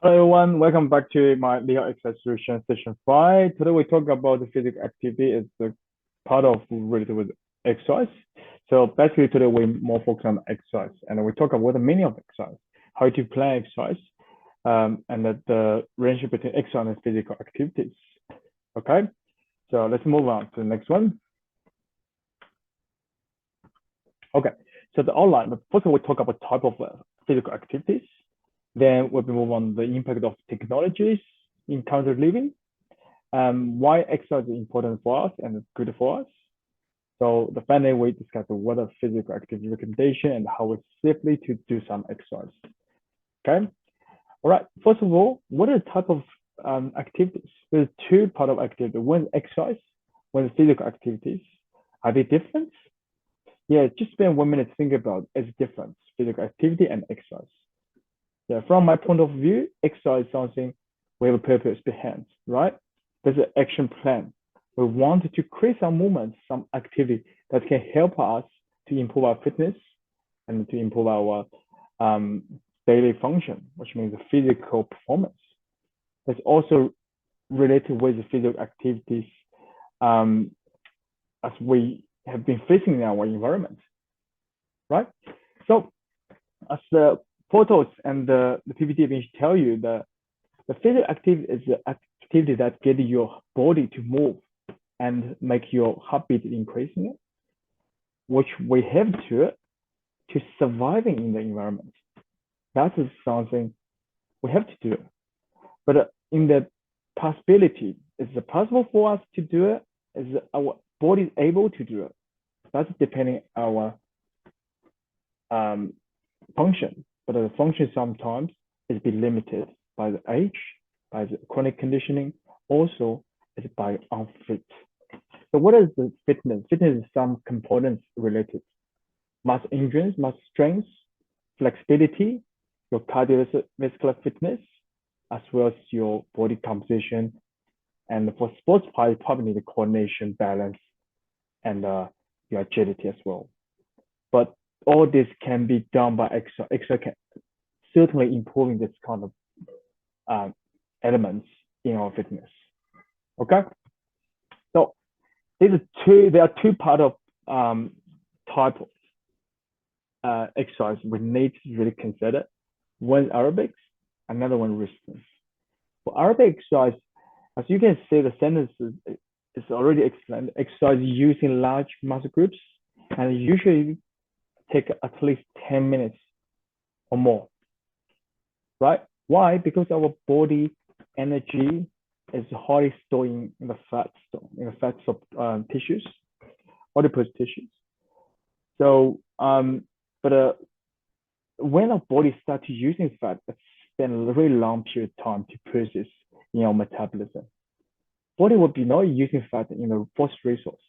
Hello everyone, welcome back to my Leo exercise solution session 5. Today we talk about the physical activity as a part of related with exercise. So basically today we more focus on exercise and we talk about the meaning of exercise, how to plan exercise, and the relationship between exercise and physical activities. Okay, so let's move on to the next one. Okay, so the outline, but first we talk about type of physical activities. Then we'll move on the impact of technologies in counter living, why exercise is important for us and good for us. So the finally we discuss what are physical activity recommendation and how it's safely to do some exercise. Okay. All right. First of all, what are the type of activities? There's two part of activity. One is exercise, one is physical activities. Are they different? Yeah, just spend 1 minute to think about its difference, physical activity and exercise. Yeah, from my point of view, exercise is something we have a purpose behind, right? There's an action plan. We want to create some movement, some activity that can help us to improve our fitness and to improve our daily function, which means the physical performance. It's also related with the physical activities as we have been facing in our environment, right? So as the photos and the PPT image tell you that the physical activity is the activity that get your body to move and make your heartbeat increasing it, which we have to surviving in the environment. That is something we have to do. But in the possibility, is it possible for us to do it? Is our body able to do it? That's depending our function. But the function sometimes is be limited by the age, by the chronic conditioning, also is by unfit. So what is the fitness? Fitness is some components related. Muscle endurance, muscle strength, flexibility, your cardiovascular fitness, as well as your body composition. And for sports part, you probably need the coordination, balance, and your agility as well. But all this can be done by exercise. Exercise can certainly improving this kind of elements in our fitness. Okay, so there are two part of type of exercise we need to really consider. One is aerobics, another one resistance. For aerobic exercise, as you can see, the sentence is already explained. Exercise using large muscle groups and usually take at least 10 minutes or more, right? Why? Because our body energy is highly stored in the fat of tissues, adipose tissues. So, when our body starts using fat, it spends a very long period of time to process in our metabolism. Body will be not using fat in the first resource,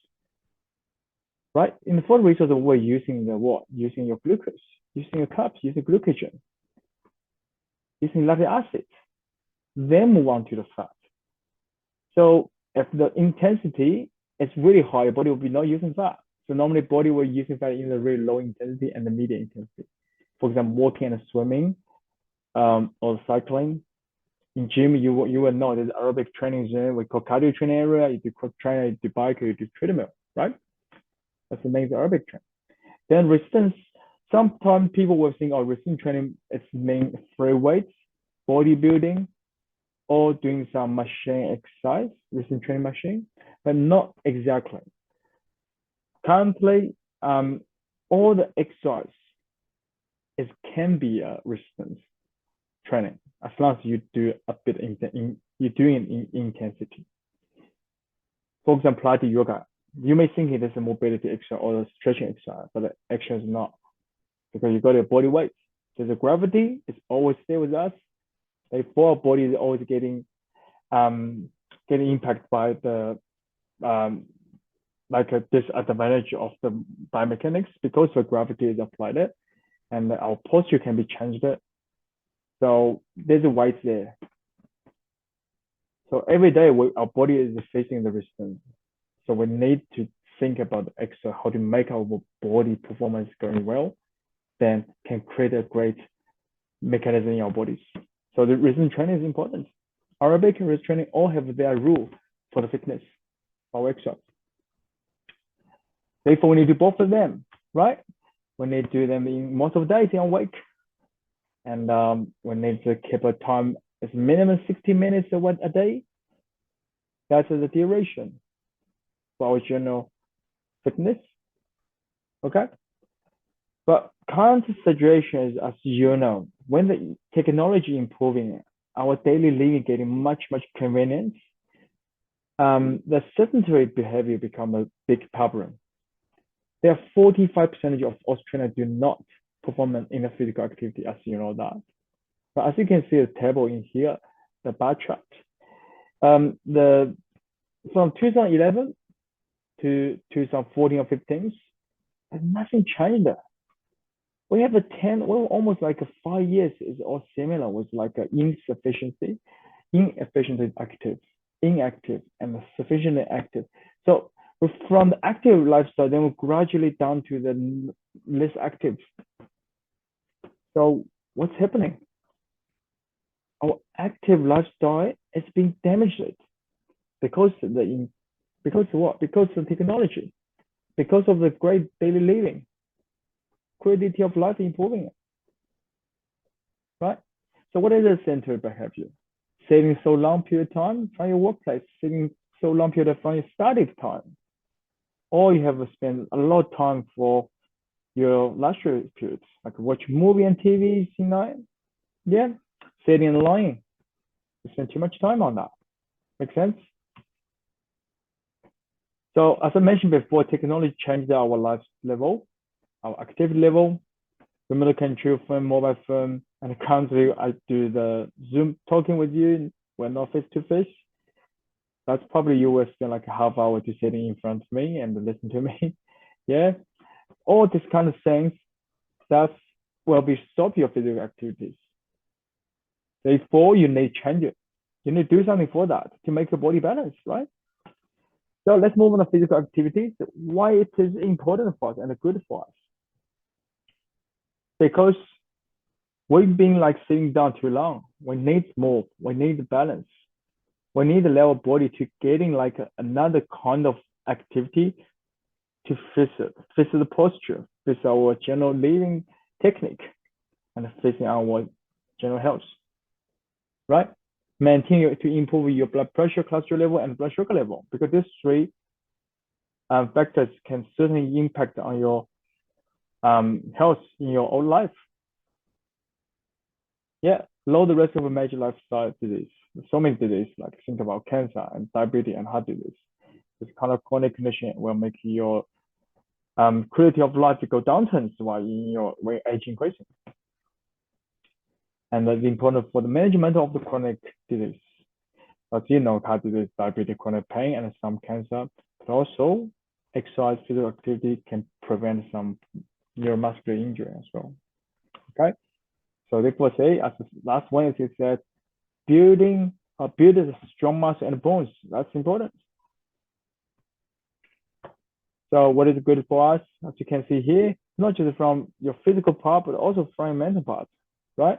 right? In the first resource, we're using the what? Using your glucose, using your carbs, using glycogen, using lactic acid, then move on to the fat. So if the intensity is really high, body will be not using fat. So normally body will using fat in the really low intensity and the medium intensity. For example, walking and swimming, or cycling. In gym, you will know there's aerobic training zone. We call cardio training area. You do cross trainer, you do bike, you do treadmill, right? That's the main aerobic training. Then resistance. Sometimes people will think, oh, resistance training is main free weights, bodybuilding, or doing some machine exercise, resistance training machine, but not exactly. Currently, all the exercise can be a resistance training as long as you do a bit you're doing it in intensity. For example, Pilates yoga, you may think it is a mobility exercise or a stretching exercise, but the action is not because you got your body weight. So the gravity is always stay with us. Therefore, our body is always getting impacted by the like a disadvantage of the biomechanics because the gravity is applied it, and our posture can be changed. So there's a weight there. So every day our body is facing the resistance. So we need to think about the exercise, how to make our body performance going well, then can create a great mechanism in our bodies. So the resistance training is important. Aerobic and resistance training all have their rule for the fitness or exercise. Therefore, we need to do both of them, right? We need to do them in most of the days in a week. And we need to keep a time as minimum 60 minutes a day. That's the duration for our general fitness. Okay. But current situation is, as you know, when the technology improving, our daily living getting much, much convenient, the sedentary behavior become a big problem. There are 45% of Australians do not perform in a physical activity, as you know that. But as you can see the table in here, the bar chart, the from 2011 to 2014 or 15, nothing changed there. We have a 10, well, almost like a 5 years is all similar with like a insufficiency, inefficiently active, inactive, and sufficiently active. So from the active lifestyle, then we gradually down to the less active. So what's happening? Our active lifestyle is being damaged because because of what? Because of technology, because of the great daily living, quality of life improving, right? So what is the sedentary behavior? Saving so long period of time from your workplace, saving so long period from your study time, or you have to spend a lot of time for your leisure periods, like watch movie and TV tonight. Yeah, sitting in line, you spend too much time on that. Make sense? So as I mentioned before, technology changed our life level, our activity level. Remote control phone, mobile phone, and currently I do the Zoom talking with you. We're not face to face. That's probably you will spend like a half hour to sitting in front of me and listen to me. Yeah, all this kind of things that will be stop your physical activities. Therefore, you need to change it. You need to do something for that to make your body balance, right? So let's move on to physical activities. Why it is important for us and good for us? Because we've been like sitting down too long. We need more. We need balance. We need to allow our body to getting like another kind of activity to fix it, fix the posture, fix our general living technique, and fixing our general health, right? Maintain to improve your blood pressure, cholesterol level, and blood sugar level, because these three factors can certainly impact on your health in your own life. Yeah, lower the risk of a major lifestyle disease. So many diseases, like think about cancer and diabetes and heart disease. This kind of chronic condition will make your quality of life go downturns while in your age increasing. And that's important for the management of the chronic disease. As you know, heart disease, diabetes, chronic pain, and some cancer, but also exercise, physical activity can prevent some neuromuscular injury as well. Okay, so therefore say as the last one is that building build strong muscle and bones. That's important. So what is good for us? As you can see here, not just from your physical part, but also from your mental part, right?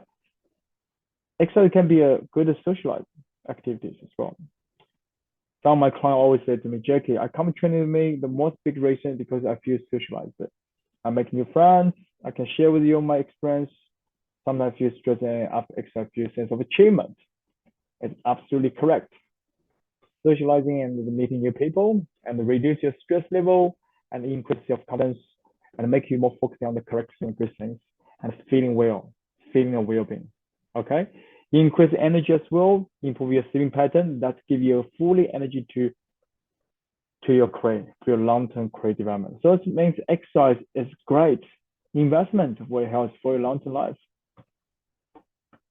Exercise can be a good social activities as well. Some of my clients always say to me, Jackie, I come training with me, the most big reason because I feel socialized. I make new friends. I can share with you my experience. Sometimes I feel stressed and exercise feel sense of achievement. It's absolutely correct. Socializing and meeting new people and reduce your stress level and increase self-confidence and make you more focused on the correct things, good things, and feeling well, feeling a well-being. Okay, increase energy as well, improve your sleeping pattern. That give you fully energy to your career, to your long-term career development. So it means exercise is great investment for your health, for your long-term life.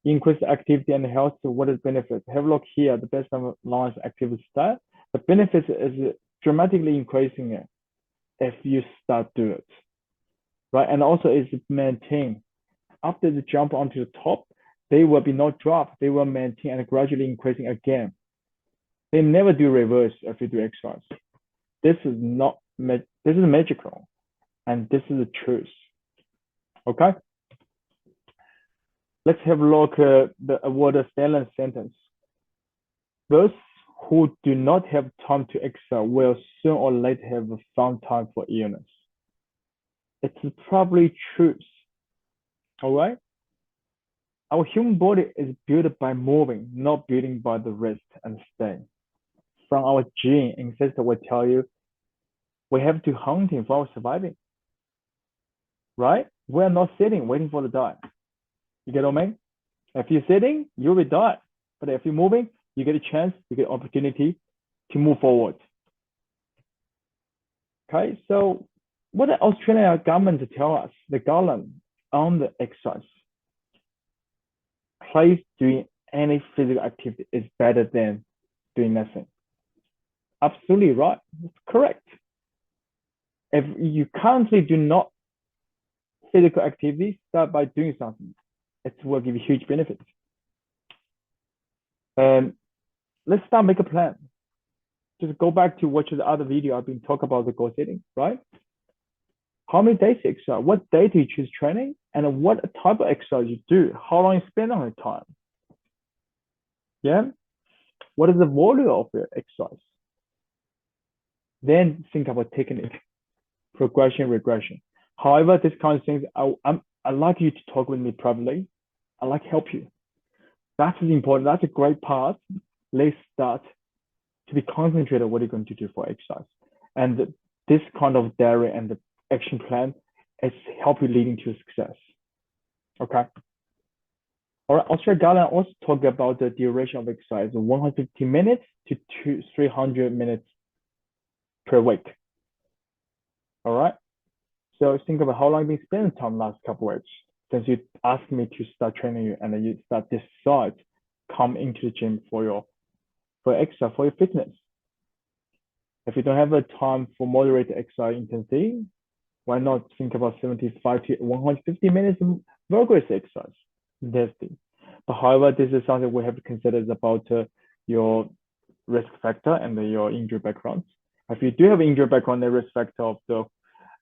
Increase activity and health. So what is benefits? Have a look here. The best of long activity style. The benefits is dramatically increasing it if you start do it, right? And also is maintain after the jump onto the top. They will be not drop. They will maintain and gradually increasing again. They never do reverse if you do exercise. This is not this is magical, and this is the truth. Okay. Let's have a look at the word silent sentence. Those who do not have time to excel will soon or later have found time for illness. It's probably true. All right. Our human body is built by moving, not built by the rest and staying. From our gene, ancestor will tell you we have to hunting for our surviving, right? We're not sitting waiting for the die. You get what I mean? If you're sitting, you will die. But if you're moving, you get a chance, you get opportunity to move forward. Okay, so what the Australian government tell us, the government on the exercise, place doing any physical activity is better than doing nothing. Absolutely right. That's correct. If you currently do not physical activity, start by doing something. It will give you huge benefits. And let's start make a plan. Just go back to watch the other video I've been talking about the goal setting, right? How many days you exercise? What day do you choose training? And what type of exercise you do? How long you spend on the time? Yeah. What is the volume of your exercise? Then think about technique, progression, regression. However, this kind of things, I'd like you to talk with me privately. I'd like to help you. That's important. That's a great part. Let's start to be concentrated on what you're going to do for exercise. And this kind of diary and the action plan is help you leading to success. Okay. All right. Australian guideline also talk about the duration of exercise, 150 minutes to 300 minutes per week. All right. So think about how long you've been spending time last couple of weeks since you asked me to start training you and then you start decide come into the gym for exercise, for your fitness. If you don't have a time for moderate exercise intensity, why not think about 75 to 150 minutes of vigorous exercise intensity? But however, this is something we have to consider is about your risk factor and your injury background. If you do have injury background, the risk factor of the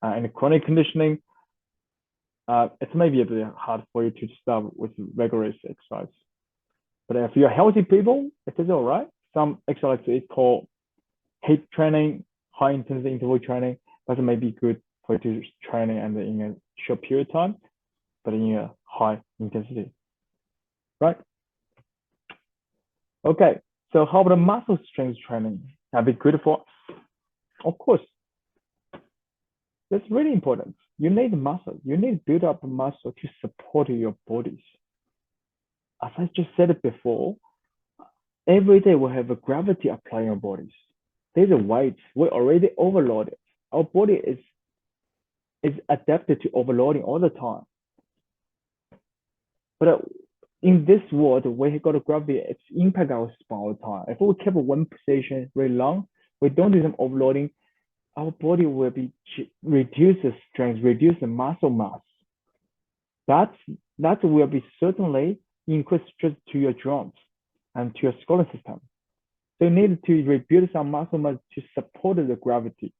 and chronic conditioning, it may be a bit hard for you to start with vigorous exercise. But if you're healthy people, it is all right. Some exercise is called HIIT training, high intensity interval training, but it may be good for you to training and in a short period of time, but in a high intensity, right? Okay, so how about muscle strength training? That'd be good for us. Of course, that's really important. You need muscle. You need to build up muscle to support your bodies. As I just said it before, every day we have a gravity applying our bodies. There's a weight. We're already overloaded. Our body is adapted to overloading all the time. But in this world, we got a gravity, it's impact our spine all the time. If we keep one position very long, we don't do some overloading, our body will be reduce the strength, reduce the muscle mass. That will be certainly increase stress to your joints and to your skeletal system. So you need to rebuild some muscle mass to support the gravity.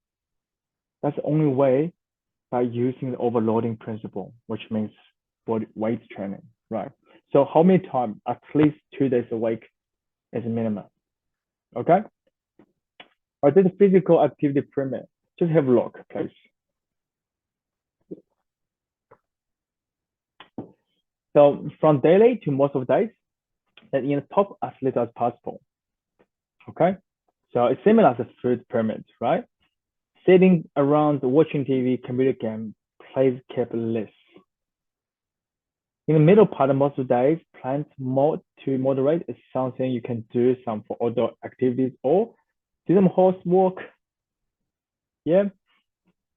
That's the only way by using the overloading principle, which means body weight training, right? So how many times? At least 2 days a week is a minimum. Okay? Or this physical activity pyramid. Just have a look, please. So from daily to most of the days, that in the top as little as possible. Okay? So it's similar as a food pyramid, right? Sitting around watching TV, computer game, plays kept less. In the middle part of most of the days, plan to moderate is something you can do some for outdoor activities or do some housework. Yeah,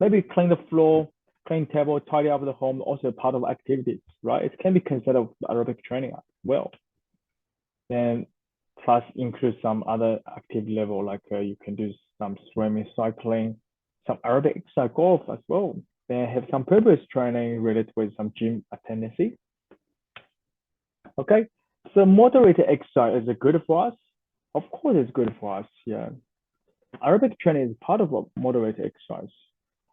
maybe clean the floor, clean table, tidy up the home, also part of activities, right? It can be considered aerobic training as well. Then plus include some other activity level, like you can do some swimming, cycling, some aerobic exercise, golf as well. Then have some purpose training related with some gym attendance. Okay, so moderate exercise is good for us. Of course, it's good for us. Yeah, aerobic training is part of a moderate exercise,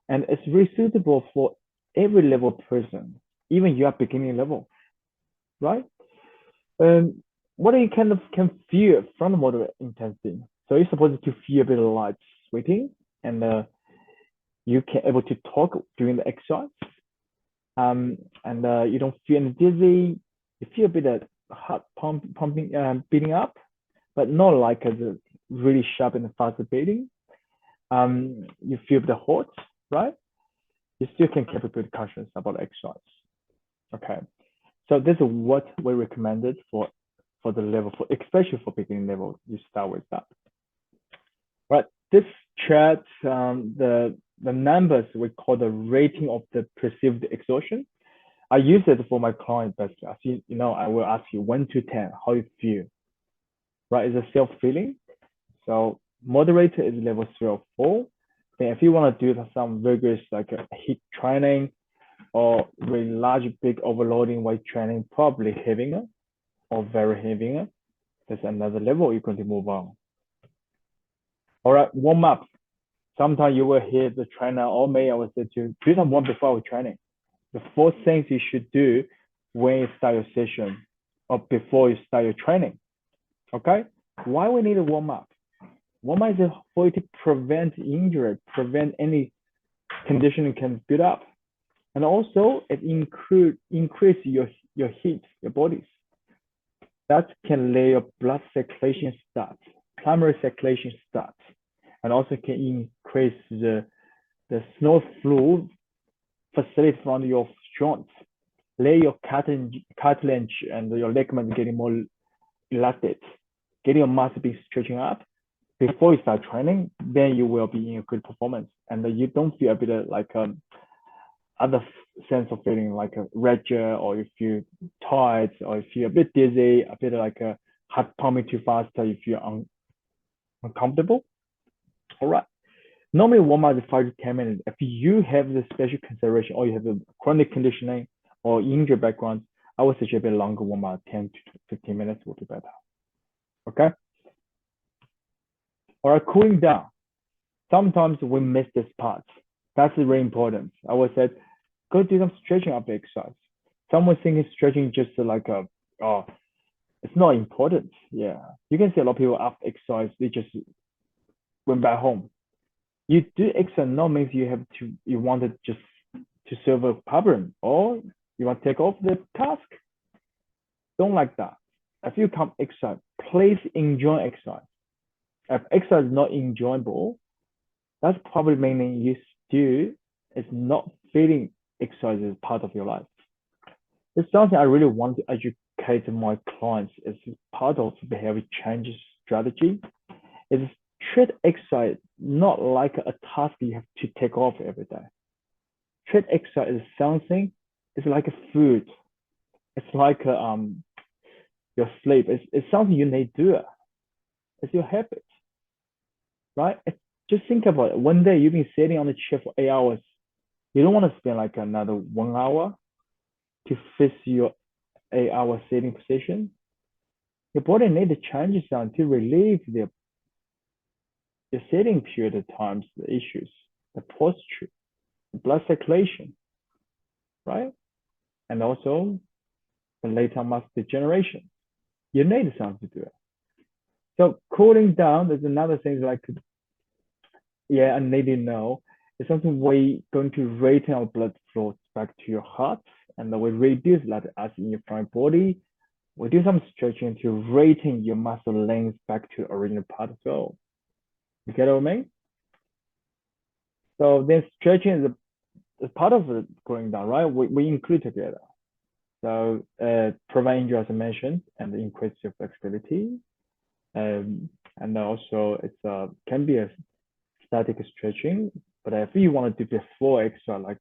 and it's really suitable for every level person, even you are beginning level. right? Um, what you kind of can feel from the moderate intensity. So you're supposed to feel a bit of light sweating, and you can able to talk during the exercise. And you don't feel any dizzy. You feel a bit of heart pumping, beating up, but not like a really sharp and fast beating. You feel a bit hot, right? You still can keep a good conscious about exercise. Okay, so this is what we recommended for the level, for especially for beginning level. You start with that. Right. This chart, the numbers we call the rating of the perceived exhaustion. I use it for my client basically. As you know, I will ask you 1 to 10, how you feel. Right? It's a self feeling. So moderate is level 3 or 4. Then if you want to do some rigorous like a HIIT training or really large, big overloading weight training, probably heavier or very heavier. That's another level you're going to move on. All right, warm up. Sometimes you will hear the trainer or me, I will say to do some warm before training. The 4 things you should do when you start your session or before you start your training. Okay? Why we need a warm up? Warm up is for you to prevent injury, prevent any conditioning can build up. And also it increase your heat, your bodies. That can let your blood circulation start, primary circulation start, and also can increase the snow fluid facility from your joints, let your cartilage and your ligaments getting more elastic, getting your muscle be stretching up. Before you start training, then you will be in a good performance, and you don't feel a bit of like other sense of feeling like a rigor, or you feel tired, or you feel a bit dizzy, a bit like a heart pumping too fast, you feel uncomfortable. All right. Normally warm up is 5 to 10 minutes. If you have the special consideration or you have a chronic conditioning or injury background, I would suggest a bit longer warm up, 10 to 15 minutes would be better. Okay. All right, cooling down. Sometimes we miss this part. That's really important. I would say, go do some stretching after exercise. Someone thinking stretching just like oh, it's not important. Yeah, you can see a lot of people after exercise they just went back home. You do exercise not means you want to just to solve a problem or you want to take off the task. Don't like that. If you come exercise, please enjoy exercise. If exercise is not enjoyable, that's probably meaning you still is not feeling exercise as part of your life. It's something I really want to educate my clients as part of behavior change strategy. Is treat exercise not like a task you have to take off every day. Treat exercise is something, it's like a food. It's like your sleep. It's something you need to do. It's your habit, right? Just think about it. One day you've been sitting on the chair for 8 hours. You don't want to spend like another 1 hour to fix your 8 hour sitting position. Your body needs to change some to relieve the sitting period of times, the issues, the posture, the blood circulation, right? And also the later muscle degeneration. You need something to do it. So cooling down, there's another thing like, yeah, I need to know. It's something we going to raise our blood flow back to your heart, and then we reduce that acid in your front body. We do some stretching to rating your muscle length back to original part as well. You get what I mean? So then stretching is part of the cooling down, right? We include together. So prevent injury as I mentioned, and increase your flexibility. And also it's can be a static stretching, but if you want to do before extra, like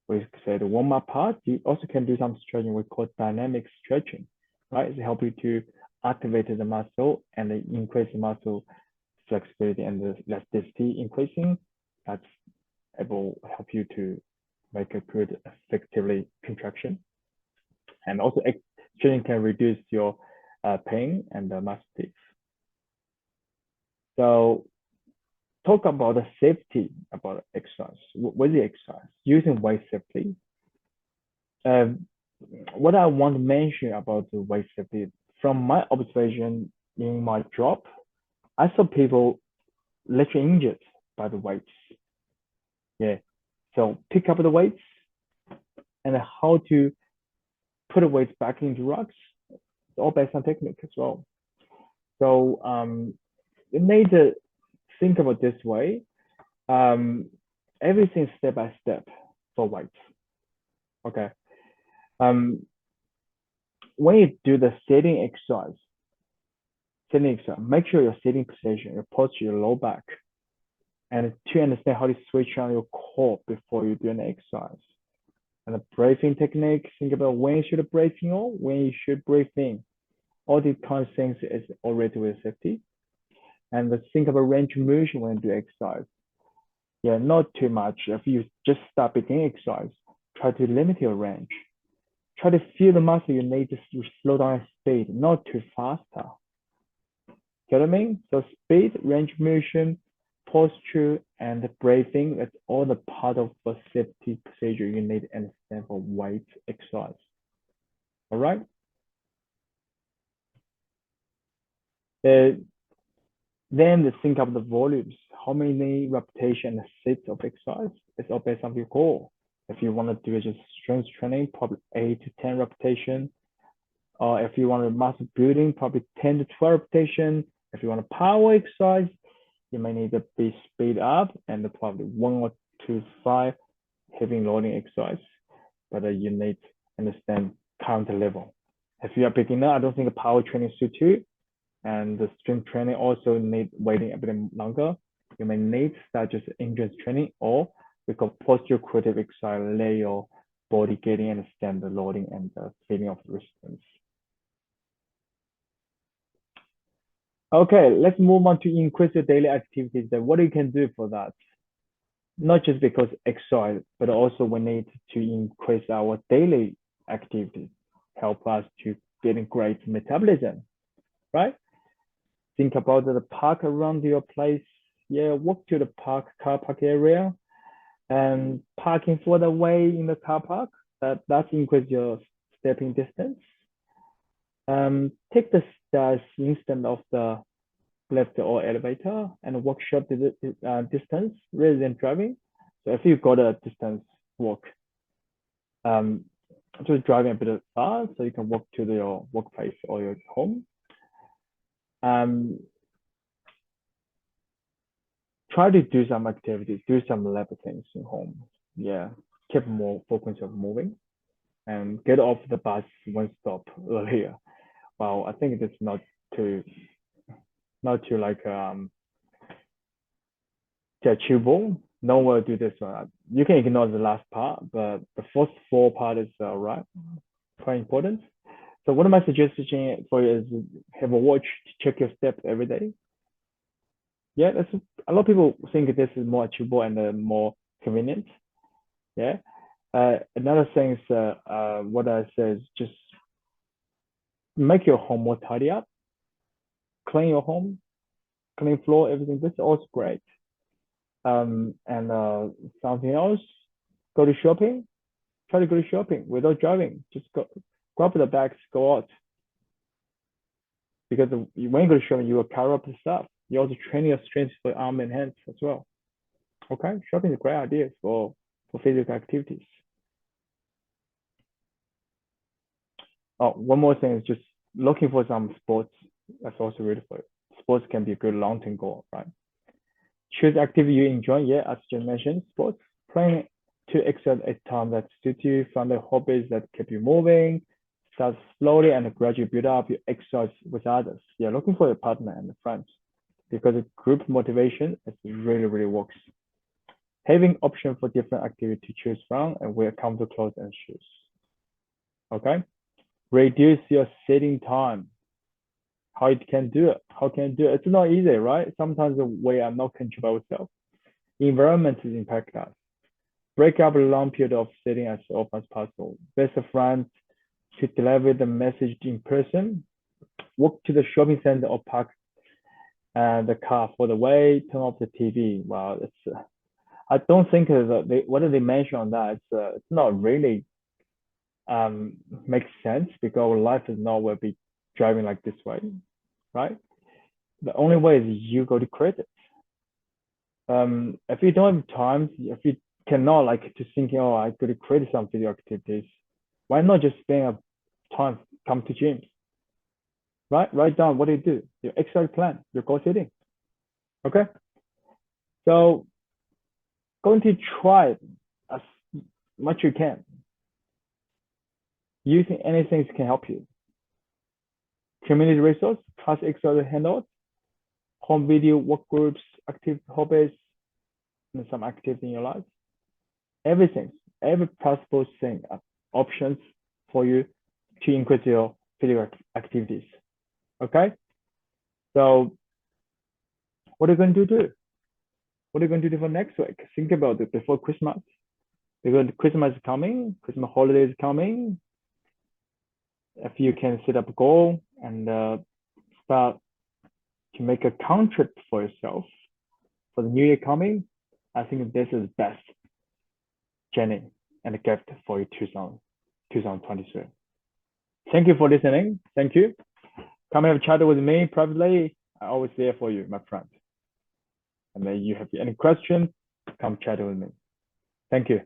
we say the warm up part, you also can do some stretching we call dynamic stretching, right? It helps you to activate the muscle and increase the muscle flexibility and the elasticity increasing. That's able help you to make a good effectively contraction. And also stretching can reduce your pain and muscle tics. So talk about the safety about exercise with the exercise using weight safely. what I want to mention about the weight safety, from my observation in my job, I saw people literally injured by the weights. Yeah. So pick up the weights and how to put the weights back into rocks. It's all based on technique as well. So you need to think about this way. Um, everything step by step for weights. Okay. Um, when you do the sitting exercise, make sure your sitting position, your posture, your low back, and to understand how to switch on your core before you do an exercise. And the breathing technique, think about when you should breathe in or when you should breathe in. All these kind of things is already with safety. And think about range of motion when you do exercise. Yeah, not too much. If you just start beginning exercise, try to limit your range. Try to feel the muscle you need to slow down speed, not too faster. Get what I mean? So speed, range of motion, posture, and breathing, that's all the part of the safety procedure you need to understand for weight exercise. All right? Uh, then think of the volumes. How many repetition sets of exercise? It's all based on your goal. If you want to do just strength training, probably 8 to 10 repetition. Or if you want to muscle building, probably 10 to 12 repetition. If you want a power exercise, you may need to be speed up and probably 1 or 2 5 heavy loading exercise. But you need to understand current level. If you are beginner, I don't think power training suits you. And the strength training also need waiting a bit longer. You may need to start just endurance training or we call posture creative exercise, let your body getting understand the loading and the feeling of resistance. Okay, let's move on to increase your daily activities. Then what you can do for that? Not just because exercise, but also we need to increase our daily activities, help us to getting great metabolism, right? Think about the park around your place. Yeah, walk to the car park area, and parking further away in the car park. That increase your stepping distance. Take the stairs instead of the lift or elevator, and walk short distance rather than driving. So if you got a distance walk, um, just driving a bit far, so you can walk to your workplace or your home. Um, try to do some activities, do some level things in home. Yeah, keep more focus of moving and get off the bus one stop earlier. Well, I think it's too not too like achievable. No one will do this one. You can ignore the last part, but the first four part is right, quite important. So one of my suggestions for you is have a watch to check your steps every day. Yeah, that's a lot of people think this is more achievable and more convenient. Yeah. Another thing is what I say is just make your home more tidy up, clean your home, clean floor, everything. This is also great. And something else, go to shopping. Try to go to shopping without driving. Just go grab the bags, go out. Because when you go to shopping, you will carry up the stuff. You also train your strength for arm and hands as well. Okay, shopping is a great idea for physical activities. Oh, one more thing is just looking for some sports. That's also really good. Sports can be a good long-term goal, right? Choose activity you enjoy. Yeah, as you mentioned, sports. Playing to excel at time that suits you. Find the hobbies that keep you moving. Start slowly and gradually build up your exercise with others. Yeah, looking for a partner and friends because group motivation is really works. Having option for different activity to choose from and wear comfortable clothes and shoes. Okay. Reduce your sitting time. How it can do it? How can you do it? It's not easy, right? Sometimes we are not control ourselves. Environment is impact us. Break up a long period of sitting as often as possible. Best friends to deliver the message in person. Walk to the shopping center or park the car for the way. Turn off the TV. Wow, it's. I don't think what do they mention on that? It's not really makes sense because our life is not will be driving like this way, right? The only way is you go to create it. If you don't have time, if you cannot like to thinking, oh, I could create some video activities, why not just spend a time come to gyms, right? Write down what you do, your exercise plan, your goal setting. Okay, so going to try as much you can. Using anything can help you. Community resource, class exercise handouts, home video, work groups, active hobbies, and some activity in your life. Everything, every possible thing, options for you to increase your physical activities. Okay? So what are you going to do? What are you going to do for next week? Think about it before Christmas. Because Christmas is coming, Christmas holiday is coming. If you can set up a goal and start to make a contract for yourself for the new year coming, I think this is best journey and a gift for you 2023. Thank you for listening. Thank you. Come have a chat with me privately. I'm always there for you, my friend. And then you have any questions, come chat with me. Thank you.